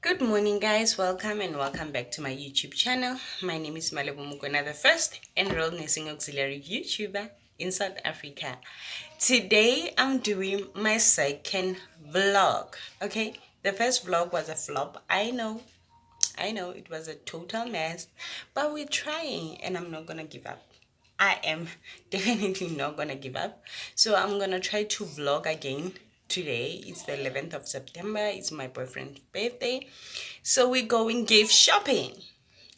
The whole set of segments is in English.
Good morning, guys. Welcome back to my YouTube channel. My name is Malebo Mokoena, the first enrolled nursing auxiliary YouTuber in South Africa. Today, I'm doing my second vlog. Okay, the first vlog was a flop. I know it was a total mess, but we're trying, and I'm not gonna give up. I am definitely not gonna give up. So I'm gonna try to vlog again today. It's the 11th of September. It's my boyfriend's birthday. So we're going gift shopping.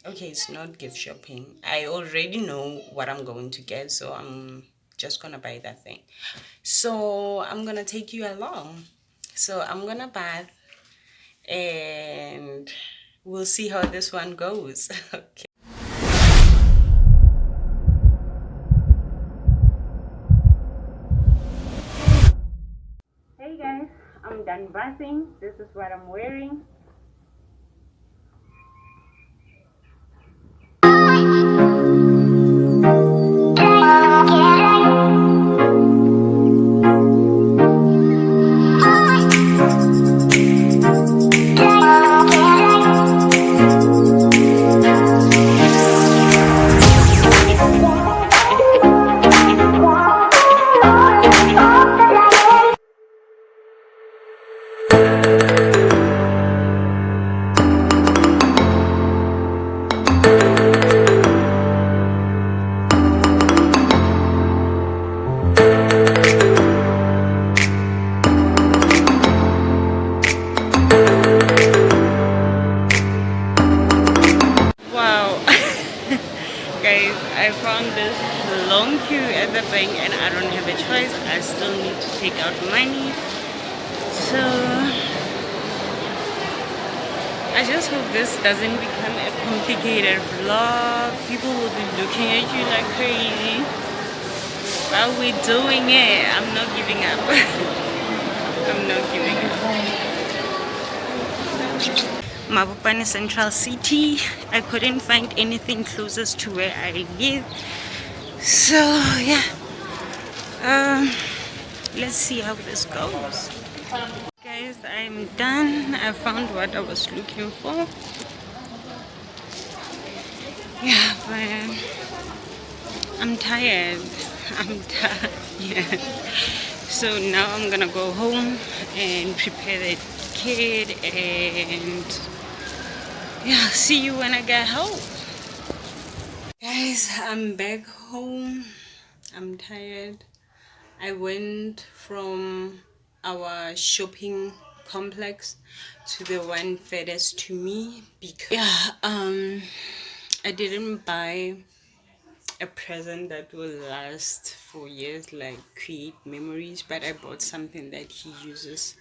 Okay, it's not gift shopping. I already know what I'm going to get, so I'm just gonna buy that thing. So I'm gonna take you along. So I'm gonna buy and we'll see how this one goes. Okay. Hey guys, I'm done bathing. This is what I'm wearing. Wow. Guys, I found this long queue at the bank and I don't have a choice. I still need to take out money. So I just hope this doesn't become a complicated vlog. People will be looking at you like crazy. But we're doing it. I'm not giving up. I'm not giving up. Mabopane Central City. I couldn't find anything closest to where I live. So yeah. Let's see how this goes. Guys, I'm done. I found what I was looking for. Yeah, but I'm tired. I'm tired. Yeah. So now I'm gonna go home and prepare the kid and yeah, see you when I get home. Guys, I'm back home. I'm tired. I went from our shopping complex to the one furthest to me because I didn't buy a present that will last for years, like create memories, but I bought something that he uses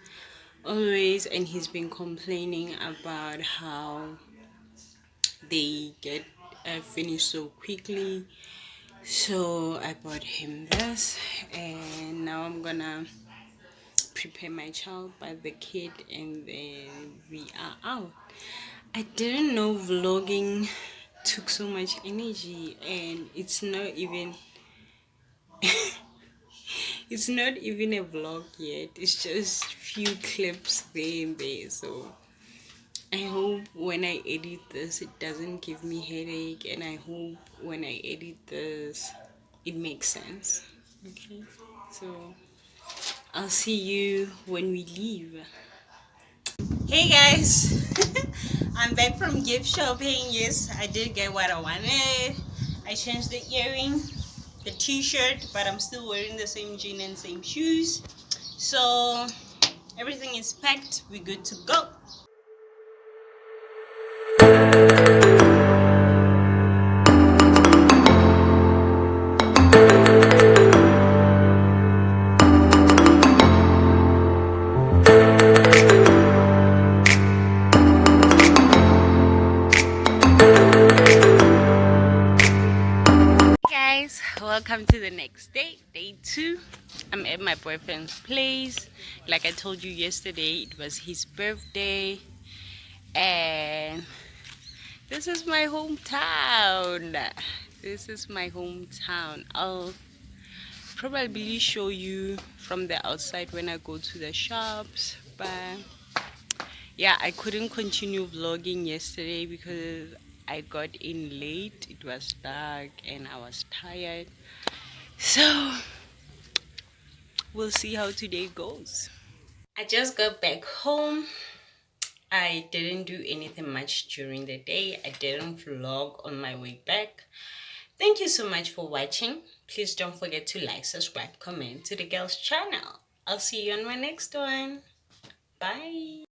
always, and he's been complaining about how they get finished so quickly. So I bought him this, and now I'm gonna prepare my child by the kid, and then we are out. I didn't know vlogging took so much energy, and it's not even it's not even a vlog yet. It's just few clips there and there. So I hope when I edit this it doesn't give me headache, and I hope when I edit this it makes sense. Okay, so I'll see you when we leave. Hey guys, I'm back from gift shopping. Yes, I did get what I wanted. I changed the earring, the t-shirt, but I'm still wearing the same jean and same shoes. So everything is packed. We're good to go. Welcome to the next day, day 2. I'm at my boyfriend's place. Like I told you yesterday, it was his birthday, and this is my hometown. This is my hometown. I'll probably show you from the outside when I go to the shops, but Yeah, I couldn't continue vlogging yesterday because I got in late. It was dark and I was tired. So we'll see how today goes. I just got back home. I didn't do anything much during the day. I didn't vlog on my way back. Thank you so much for watching. Please don't forget to like, subscribe, comment to the girls channel. I'll see you on my next one. Bye.